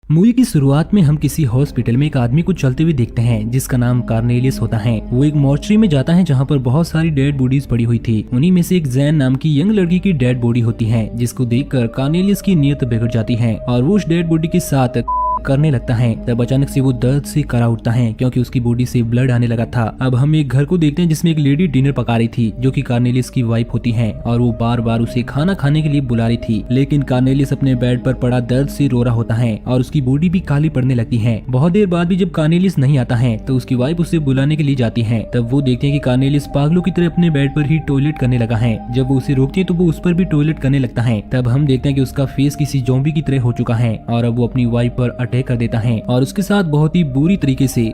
Movie की शुरुआत में हम किसी हॉस्पिटल में एक आदमी को चलते हुए देखते हैं जिसका नाम कार्नेलियस होता है। वो एक मॉर्चरी में जाता है जहाँ पर बहुत सारी डेड बॉडीज पड़ी हुई थी। उन्हीं में से एक जैन नाम की यंग लड़की की डेड बॉडी होती है जिसको देखकर कार्नेलियस की नीयत बिगड़ जाती है और वो उस डेड बॉडी के साथ करने लगता है। तब अचानक से वो दर्द से करा उठता है क्योंकि उसकी बॉडी से ब्लड आने लगा था। अब हम एक घर को देखते हैं जिसमें एक लेडी डिनर पका रही थी जो कि कार्नेलियस की वाइफ होती है और वो बार बार उसे खाना खाने के लिए बुला रही थी, लेकिन कार्नेलियस अपने बेड पर पड़ा दर्द से रो रहा होता है और उसकी बॉडी भी काली पड़ने लगती है। बहुत देर बाद भी जब कार्नेलियस नहीं आता है तो उसकी वाइफ उसे बुलाने के लिए जाती है। तब वो देखते हैं कि कार्नेलियस पागलों की तरह अपने बेड पर ही टॉयलेट करने लगा है। जब वो उसे रोकती है तो वो उस पर भी टॉयलेट करने लगता है। तब हम देखते हैं कि उसका फेस किसी ज़ॉम्बी की तरह हो चुका है और अब वो अपनी वाइफ पर अटैक कर देता है और उसके साथ बहुत ही बुरी तरीके से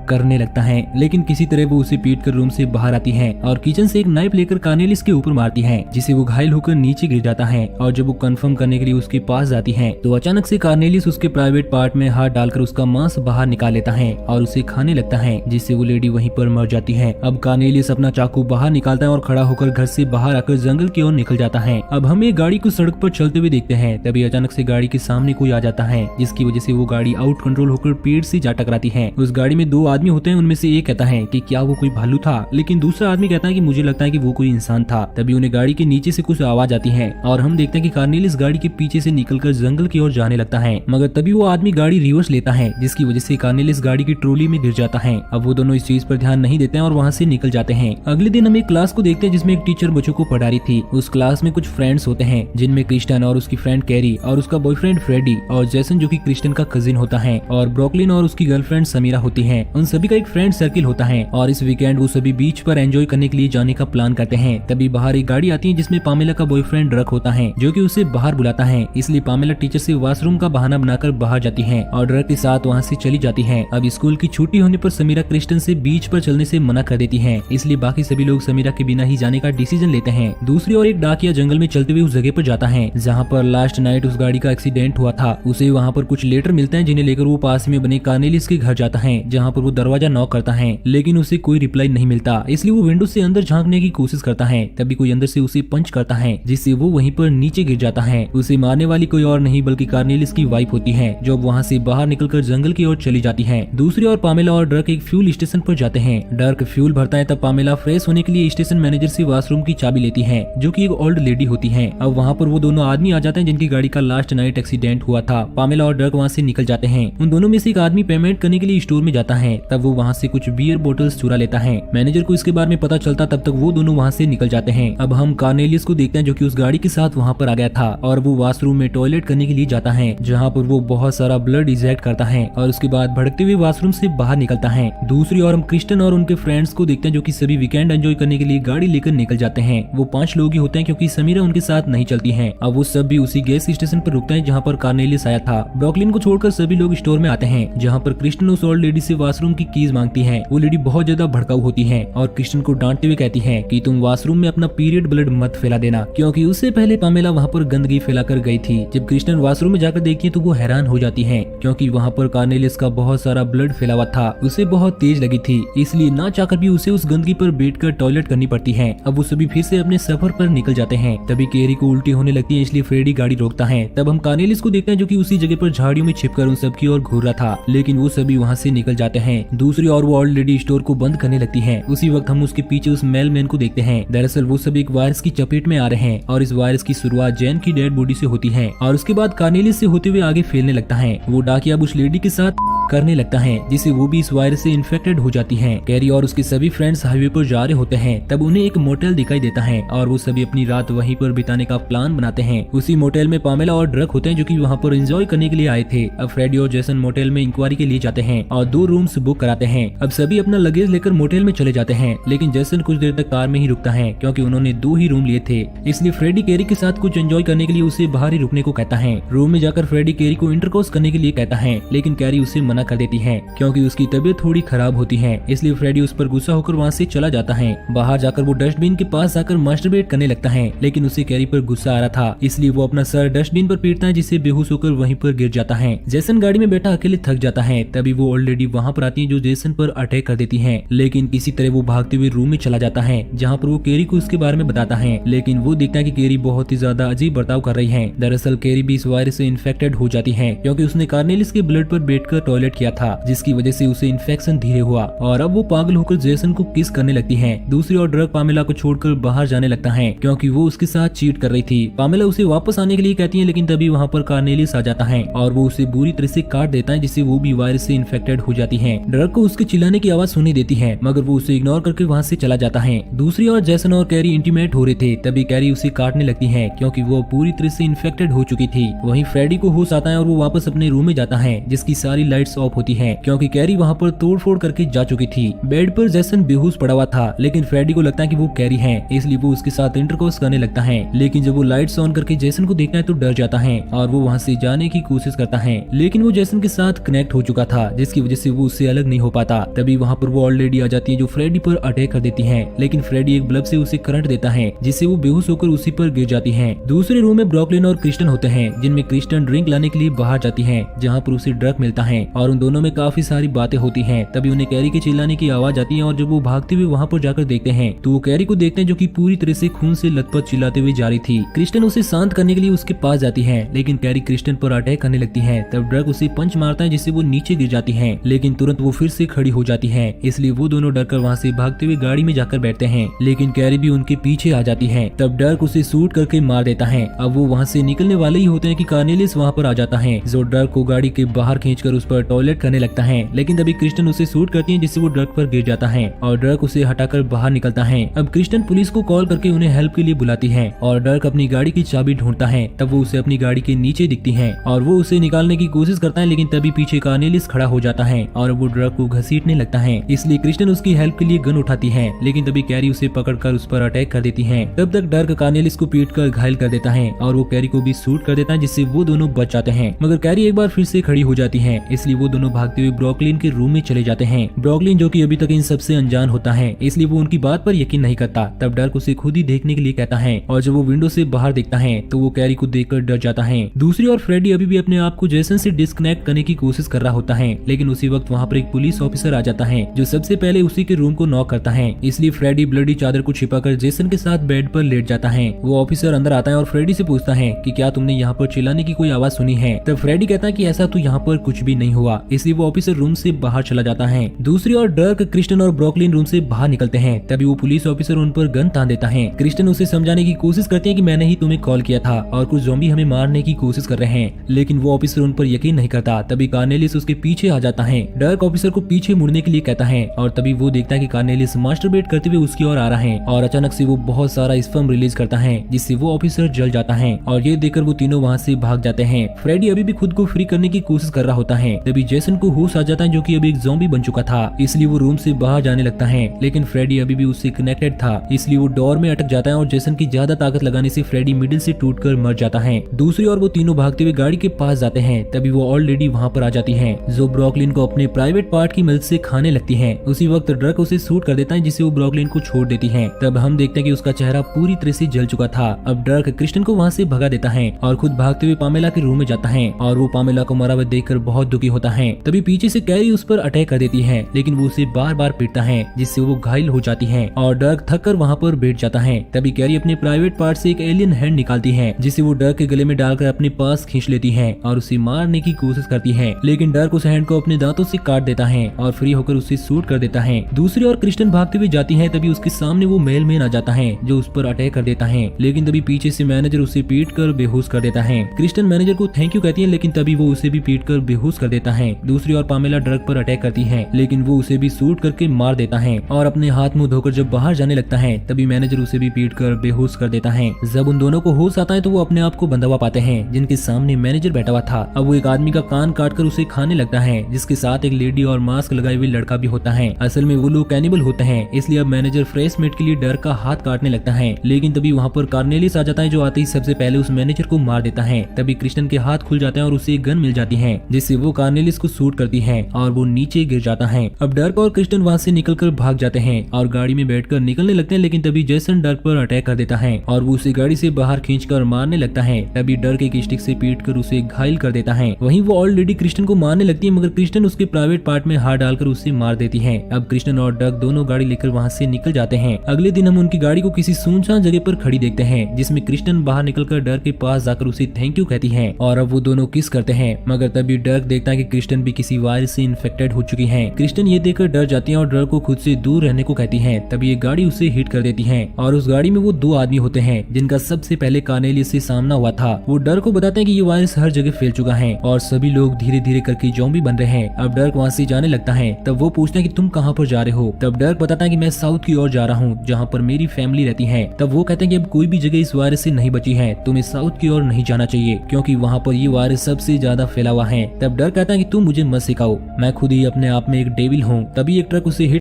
करने लगता है, लेकिन किसी तरह वो उसे पीट कर रूम से बाहर आती है और किचन से एक नाइफ लेकर कार्नेलियस के ऊपर मारती है जिसे वो घायल होकर नीचे गिर जाता है। और जब वो कंफर्म करने के लिए उसके पास जाती है तो अचानक से कार्नेलियस उसके प्राइवेट पार्ट में हाथ डालकर उसका मांस बाहर निकाल लेता है और उसे खाने लगता है जिससे वो लेडी वहीं पर मर जाती है। अब कार्नेलियस अपना चाकू बाहर निकालता है और खड़ा होकर घर से बाहर आकर जंगल की ओर निकल जाता है। अब हम एक गाड़ी को सड़क पर चलते हुए देखते हैं। तभी अचानक से गाड़ी के सामने कोई आ जाता है जिसकी वजह से वो गाड़ी आउट कंट्रोल होकर पेड़ से जा टकराती है। उस गाड़ी में दो आदमी होते हैं, उनमें से एक कहता है कि क्या वो कोई भालू था, लेकिन दूसरा आदमी कहता है कि मुझे लगता है कि वो कोई इंसान था। तभी उन्हें गाड़ी के नीचे से कुछ आवाज आती है और हम देखते हैं कि कार्नेलियस गाड़ी के पीछे से निकलकर जंगल की ओर जाने लगता है, मगर तभी वो आदमी गाड़ी रिवर्स लेता है जिसकी वजह से कार्नेलियस गाड़ी की ट्रॉली में गिर जाता है। अब वो दोनों इस चीज पर ध्यान नहीं देते हैं और वहाँ से निकल जाते हैं। अगले दिन हम एक क्लास को देखते हैं जिसमें एक टीचर बच्चों को पढ़ा रही थी। उस क्लास में कुछ फ्रेंड्स होते हैं जिनमें क्रिस्टन और उसकी फ्रेंड कैरी और उसका बॉयफ्रेंड फ्रेडी और जैसन जो कि क्रिस्टन का कजिन होता है और ब्रोकलिन और उसकी गर्लफ्रेंड समीरा होती है। उन सभी का एक फ्रेंड सर्किल होता है और इस वीकेंड वो सभी बीच पर एंजॉय करने के लिए जाने का प्लान करते हैं। तभी बाहर एक गाड़ी आती है जिसमें पामेला का बॉयफ्रेंड ड्रक होता है जो कि उसे बाहर बुलाता है, इसलिए पामेला टीचर से वॉशरूम का बहाना बनाकर बाहर जाती है और ड्रक के साथ वहाँ से चली जाती है। अब स्कूल की छुट्टी होने पर समीरा क्रिस्टन से बीच पर चलने से मना कर देती है, इसलिए बाकी सभी लोग समीरा के बिना ही जाने का डिसीजन लेते हैं। दूसरी ओर एक डाकिया जंगल में चलते हुए उस जगह पर जाता है जहाँ पर लास्ट नाइट उस गाड़ी का एक्सीडेंट हुआ था। उसे वहाँ पर कुछ लेटर मिलते हैं जिन्हें लेकर वो पास में बने कार्नेलियस के घर जाता है जहाँ पर वो दरवाजा नॉक करता है, लेकिन उसे कोई रिप्लाई नहीं मिलता, इसलिए वो विंडो से अंदर झांकने की कोशिश करता है। तभी कोई अंदर से उसे पंच करता है जिससे वो वहीं पर नीचे गिर जाता है। उसे मारने वाली कोई और नहीं बल्कि कार्नेलियस की वाइफ होती है जो वहाँ से बाहर निकलकर जंगल की ओर चली जाती है। दूसरी ओर पामेला और डर्क एक फ्यूल स्टेशन पर जाते हैं। डर्क फ्यूल भरता है तब पामेला फ्रेश होने के लिए स्टेशन मैनेजर से वॉशरूम की चाबी लेती है जो कि एक ओल्ड लेडी होती है। अब वहाँ पर वो दोनों आदमी आ जाते हैं जिनकी गाड़ी का लास्ट नाइट एक्सीडेंट हुआ था। पामेला और डर्क वहाँ से निकल जाते हैं। उन दोनों में से एक आदमी पेमेंट करने के लिए स्टोर में जाता है, तब वो वहाँ से कुछ बियर बोतल्स चुरा लेता है। मैनेजर को इसके बारे में पता चलता तब तक वो दोनों वहाँ से निकल जाते हैं। अब हम कार्नेलियस को देखते हैं जो कि उस गाड़ी के साथ वहाँ पर आ गया था और वो वॉशरूम में टॉयलेट करने के लिए जाता है जहाँ पर वो बहुत सारा ब्लड इजेक्ट करता है और उसके बाद भड़कते हुए वॉशरूम से बाहर निकलता है। दूसरी ओर हम क्रिस्टन और उनके फ्रेंड्स को देखते हैं जो कि सभी वीकेंड एंजॉय करने के लिए गाड़ी लेकर निकल जाते हैं। वो 5 लोग ही होते हैं क्योंकि समीरा उनके साथ नहीं चलती है। अब वो सब भी उसी गैस स्टेशन पर रुकते हैं जहाँ पर कार्नेलियस आया था। ब्रोकलिन को छोड़कर सभी लोग स्टोर में आते हैं जहाँ पर क्रिस्टन उस ओल्ड लेडी से वॉशरूम की कीज मांगती है। वो लेडी बहुत ज्यादा भड़काऊ होती है और क्रिस्टन को डांटते हुए कहती है कि तुम वॉशरूम में अपना पीरियड ब्लड मत फैला देना, क्योंकि उससे पहले पामेला वहाँ पर गंदगी फैलाकर गई थी। जब क्रिस्टन वॉशरूम में जाकर देखती है तो वो हैरान हो जाती है क्योंकि वहाँ पर कार्नेलियस का बहुत सारा ब्लड फैला हुआ था। उसे बहुत तेज लगी थी, इसलिए ना चाहकर भी उसे उस गंदगी पर बैठकर टॉयलेट करनी पड़ती है। अब वो सभी फिर से अपने सफर पर निकल जाते हैं। तभी कैरी को उल्टी होने लगती है, इसलिए फ्रेडी गाड़ी रोकता है। तब हम कार्नेलियस को देखते हैं जो कि उसी जगह पर झाड़ियों में छिपकर उन सब की ओर घूर रहा था, लेकिन वो सभी वहाँ से निकल जाते हैं। दूसरी ओर वो ओल्ड लेडी स्टोर को बंद करने लगती है। उसी वक्त हम उसके पीछे उस मेल मैन को देखते हैं। दरअसल वो सब एक वायरस की चपेट में आ रहे हैं और इस वायरस की शुरुआत जैन की डेड बॉडी से होती है और उसके बाद कार्नेलियस से होते हुए आगे फैलने लगता है। वो डाकिया अब उस लेडी के साथ करने लगता है जिससे वो भी इस वायरस से इन्फेक्टेड हो जाती है। कैरी और उसके सभी फ्रेंड्स हाईवे पर जा रहे होते हैं, तब उन्हें एक मोटेल दिखाई देता है और वो सभी अपनी रात वहीं पर बिताने का प्लान बनाते हैं। उसी मोटेल में पामेला और ड्रक होते हैं जो कि वहाँ पर एंजॉय करने के लिए आए थे। अब फ्रेडी और जैसन मोटेल में इंक्वायरी के लिए जाते हैं और 2 रूम्स बुक कराते हैं। अब सभी अपना लगेज लेकर मोटेल में चले जाते हैं, लेकिन जैसन कुछ देर तक कार में ही रुकता है क्योंकि उन्होंने 2 ही रूम लिए थे, इसलिए फ्रेडी कैरी के साथ कुछ एंजॉय करने के लिए उसे बाहर ही रुकने को कहता है। रूम में जाकर फ्रेडी कैरी को इंटरकोर्स करने के लिए कहता है, लेकिन कैरी उसे मना मना कर देती है क्योंकि उसकी तबीयत थोड़ी खराब होती है। इसलिए फ्रेडी उस पर गुस्सा होकर वहाँ से चला जाता है। बाहर जाकर वो डस्टबिन के पास जाकर मास्टरबेट करने लगता है, लेकिन उसे कैरी पर गुस्सा आ रहा था, इसलिए वो अपना सर डस्टबिन पर पीटता है, जिससे बेहोश होकर वहीं पर गिर जाता है। जेसन गाड़ी में बैठा अकेले थक जाता है। तभी वो ओल्ड लेडी वहाँ पर आती है जो जेसन पर अटैक कर देती है, लेकिन किसी तरह वो भागते हुए रूम में चला जाता है जहाँ पर वो कैरी को उसके बारे में बताता है। लेकिन वो देखता है कि कैरी बहुत ही ज्यादा अजीब बर्ताव कर रही है। दरअसल कैरी भी इस वायरस से इन्फेक्टेड हो जाती है क्योंकि उसने कार्नेलिस के ब्लड पर बैठकर टॉयलेट किया था, जिसकी वजह से उसे इन्फेक्शन धीरे हुआ और अब वो पागल होकर जेसन को किस करने लगती है। दूसरी ओर ड्रग पामेला को छोड़कर बाहर जाने लगता है क्योंकि वो उसके साथ चीट कर रही थी। पामेला उसे वापस आने के लिए कहती है, लेकिन तभी वहाँ पर कार्नेलिस आ जाता है और वो उसे बुरी तरह से काट देता है, जिससे वो भी वायरस से इन्फेक्टेड हो जाती है। ड्रग को उसके चिल्लाने की आवाज सुनी देती है, मगर वो उसे इग्नोर करके वहाँ से चला जाता है। दूसरी ओर जेसन और कैरी इंटीमेट हो रहे थे, तभी कैरी उसे काटने लगती है क्योंकि वो पूरी तरह से इन्फेक्टेड हो चुकी थी। वहीं फ्रेडी को होश आता है और वो वापस अपने रूम में जाता है, जिसकी सारी लाइट्स ऑफ होती हैं क्योंकि कैरी वहाँ पर तोड़फोड़ करके जा चुकी थी। बेड पर जेसन बेहोश पड़ा हुआ था, लेकिन फ्रेडी को लगता है कि वो कैरी है, इसलिए वो उसके साथ इंटरकोर्स करने लगता है। लेकिन जब वो लाइट्स ऑन करके जेसन को देखता है तो डर जाता है और वो वहाँ से जाने की कोशिश करता है, लेकिन वो जेसन के साथ कनेक्ट हो चुका था, जिसकी वजह से वो उससे अलग नहीं हो पाता। तभी वहाँ पर वो ओल्ड लेडी आ जाती है जो फ्रेडी पर अटैक कर देती है, लेकिन फ्रेडी एक बल्ब से उसे करंट देता है, जिससे वो बेहोश होकर उसी पर गिर जाती है। दूसरे रूम में ब्रॉकलिन और क्रिस्टन होते हैं, जिनमें क्रिस्टन ड्रिंक लाने के लिए बाहर जाती है, जहाँ पर उसे ड्रग मिलता है और उन दोनों में काफी सारी बातें होती हैं। तभी उन्हें कैरी के चिल्लाने की आवाज आती है और जब वो भागते हुए वहाँ पर जाकर देखते हैं तो वो कैरी को देखते हैं जो कि पूरी तरह से खून से लथपथ चिल्लाते हुए जा रही थी। क्रिस्टन उसे शांत करने के लिए उसके पास जाती है, लेकिन कैरी क्रिस्टन पर अटैक करने लगती है। तब ड्रग उसे पंच मारता है, जिससे वो नीचे गिर जाती है, लेकिन तुरंत वो फिर से खड़ी हो जाती है, इसलिए वो दोनों डरकर वहाँ से भागते हुए गाड़ी में जाकर बैठते हैं, लेकिन कैरी भी उनके पीछे आ जाती है। तब डर्क उसे शूट करके मार देता है। अब वो वहाँ से निकलने वाले ही होते हैं कि कार्नेलिस वहाँ पर आ जाता है, जो डर्क को गाड़ी के बाहर खींचकर उस पर टॉयलेट करने लगता है, लेकिन तभी क्रिस्टन उसे शूट करती है, जिससे वो डर्क पर गिर जाता है और डर्क उसे हटाकर बाहर निकलता है। अब क्रिस्टन पुलिस को कॉल करके उन्हें हेल्प के लिए बुलाती है और डर्क अपनी गाड़ी की चाबी ढूंढता है। तब वो उसे अपनी गाड़ी के नीचे दिखती है और वो उसे निकालने की कोशिश करता है, लेकिन तभी पीछे कार्नेलिस खड़ा हो जाता है और वो डर्क को घसीटने लगता है, इसलिए क्रिस्टन उसकी हेल्प के लिए गन उठाती है, लेकिन तभी कैरी उसे पकड़कर उस पर अटैक कर देती है। तब तक डर्क कार्नेलिस को पीटकर घायल कर देता है और वो कैरी को भी शूट कर देता है, जिससे वो दोनों बच जाते हैं। मगर कैरी एक बार फिर से खड़ी हो जाती है, इसलिए वो दोनों भागते हुए ब्रॉकलिन के रूम में चले जाते हैं। ब्रॉकलिन जो कि अभी तक इन सबसे अनजान होता है, इसलिए वो उनकी बात पर यकीन नहीं करता। तब डर्क उसे खुद ही देखने के लिए कहता है और जब वो विंडो से बाहर देखता है तो वो कैरी को देखकर डर जाता है। दूसरी ओर फ्रेडी अभी भी अपने आप को जेसन से डिस्कनेक्ट करने की कोशिश कर रहा होता है, लेकिन उसी वक्त वहाँ पर एक पुलिस ऑफिसर आ जाता है जो सबसे पहले उसी के रूम को नॉक करता है, इसलिए फ्रेडी ब्लडी चादर को छिपाकर जेसन के साथ बेड पर लेट जाता है। वो ऑफिसर अंदर आता है और फ्रेडी से पूछता है कि क्या तुमने यहाँ पर चिल्लाने की कोई आवाज सुनी है। तब फ्रेडी कहता है कि ऐसा तो यहाँ पर कुछ भी नहीं हुआ, इसलिए वो ऑफिसर रूम से बाहर चला जाता है। दूसरी ओर डर्क, क्रिस्टन और ब्रॉकलिन रूम से बाहर निकलते हैं। तभी वो पुलिस ऑफिसर उन पर गन तान देता है। क्रिस्टन उसे समझाने की कोशिश करती है कि मैंने ही तुम्हें कॉल किया था और कुछ ज़ॉम्बी हमें मारने की कोशिश कर रहे हैं, लेकिन वो ऑफिसर उन पर यकीन नहीं करता। तभी कार्नेलिस उसके पीछे आ जाता है। डर्क ऑफिसर को पीछे मुड़ने के लिए कहता है और तभी वो देखता है कि कार्नेलिस मास्टरबेट करते हुए उसकी ओर आ रहा है और अचानक से वो बहुत सारा स्पर्म रिलीज करता है, जिससे वो ऑफिसर जल जाता है और ये देखकर वो तीनों वहाँ से भाग जाते हैं। फ्रेडी अभी भी खुद को फ्री करने की कोशिश कर रहा होता है। तभी जेसन को होश आ जाता है जो कि अभी एक ज़ॉम्बी बन चुका था, इसलिए वो रूम से बाहर जाने लगता है, लेकिन फ्रेडी अभी भी उससे कनेक्टेड था, इसलिए वो डोर में अटक जाता है और जेसन की ज्यादा ताकत लगाने से फ्रेडी मिडिल से टूटकर मर जाता है। दूसरी ओर वो तीनों भागते हुए गाड़ी के पास जाते हैं। तभी वो ओल्ड लेडी वहाँ पर आ जाती है जो ब्रॉकलिन को अपने प्राइवेट पार्ट की मदद से खाने लगती है। उसी वक्त ड्रक उसे शूट कर देता है, जिससे वो ब्रॉकलिन को छोड़ देती है। तब हम देखते हैं कि उसका चेहरा पूरी तरह से जल चुका था। अब ड्रक क्रिस्टन को वहाँ से भगा देता है और खुद भागते हुए पामेला के रूम में जाता है और वो पामेला को मरा हुआ देखकर बहुत दुखी होता है। तभी पीछे से कैरी उस पर अटैक कर देती है, लेकिन वो उसे बार बार पीटता है, जिससे वो घायल हो जाती है और डर्क थक कर वहाँ पर बैठ जाता है। तभी कैरी अपने प्राइवेट पार्ट से एक एलियन हैंड निकालती है, जिसे वो डर्क के गले में डालकर अपने पास खींच लेती है और उसे मारने की कोशिश करती है, लेकिन डर्क उस हैंड को अपने दांतों से काट देता है और फ्री होकर उसे शूट कर देता है। दूसरी ओर क्रिस्टन भागते हुए जाती है। तभी उसके सामने वो मेलमैन आ जाता है जो उस पर अटैक कर देता है, लेकिन तभी पीछे से मैनेजर उसे पीट कर बेहोश कर देता है। क्रिस्टन मैनेजर को थैंक यू कहती है, लेकिन तभी वो उसे भी पीट कर बेहोश कर देता है। दूसरी ओर पामेला ड्रग पर अटैक करती है, लेकिन वो उसे भी शूट करके मार देता है और अपने हाथ मुंह धोकर जब बाहर जाने लगता है तभी मैनेजर उसे भी पीट कर बेहोश कर देता है। जब उन दोनों को होश आता है तो वो अपने आप को बंधा हुआ पाते हैं जिनके सामने मैनेजर बैठा हुआ था। अब वो एक आदमी का कान काटकर उसे खाने लगता है, जिसके साथ एक लेडी और मास्क लगाए हुए लड़का भी होता है। असल में वो लोग कैनिबल होते हैं, इसलिए अब मैनेजर फ्रेश मीट के लिए डर्क का हाथ काटने लगता है, लेकिन तभी वहाँ पर कार्नेलिस आ जाता है जो आते ही सबसे पहले उस मैनेजर को मार देता है। तभी क्रिस्टन के हाथ खुल जाते हैं और उसे एक गन मिल जाती है, जिससे वो कार्नेलिस कार्नेलियस को शूट करती है और वो नीचे गिर जाता है। अब डर्क और क्रिस्टन वहाँ से निकलकर भाग जाते हैं और गाड़ी में बैठकर निकलने लगते हैं, लेकिन तभी जेसन डर्क पर अटैक कर देता है और वो उसे गाड़ी से बाहर खींचकर मारने लगता है। तभी डर्क एक स्टिक से पीटकर उसे घायल कर देता है। वहीं वो ऑलरेडी क्रिस्टन को मारने लगती है, मगर क्रिस्टन उसके प्राइवेट पार्ट में हाथ डालकर उसे मार देती है। अब क्रिस्टन और डर्क दोनों गाड़ी लेकर वहाँ से निकल जाते हैं। अगले दिन हम उनकी गाड़ी को किसी सुनसान जगह पर खड़ी देखते हैं, जिसमें क्रिस्टन बाहर निकलकर डर्क के पास जाकर उसे थैंक यू कहती है और अब वो दोनों किस करते हैं। मगर तभी डर्क देखता है कि क्रिस्टन भी किसी वायरस से इन्फेक्टेड हो चुकी है। क्रिस्टन ये देखकर डर जाती है और डर्क को खुद से दूर रहने को कहती है। तभी एक गाड़ी उसे हिट कर देती है और उस गाड़ी में वो दो आदमी होते हैं जिनका सबसे पहले कार्नेलियस से सामना हुआ था। वो डर्क को बताते हैं कि ये वायरस हर जगह फैल चुका है और सभी लोग धीरे धीरे करके ज़ॉम्बी बन रहे हैं। अब डर्क वहाँ से जाने लगता है। तब वो पूछते हैं कि तुम कहाँ पर जा रहे हो। तब डर्क बताता है कि मैं साउथ की ओर जा रहा हूँ, जहाँ पर मेरी फैमिली रहती है। तब वो कहते हैं कि अब कोई भी जगह इस वायरस से नहीं बची है, तुम्हें साउथ की ओर नहीं जाना चाहिए क्योंकि वहाँ पर ये वायरस सबसे ज्यादा फैला हुआ है। तब डर्क कहता है कि तुम मुझे मत सिखाओ, मैं खुद ही अपने आप में एक डेविल हूँ। तभी एक ट्रक उसे हिट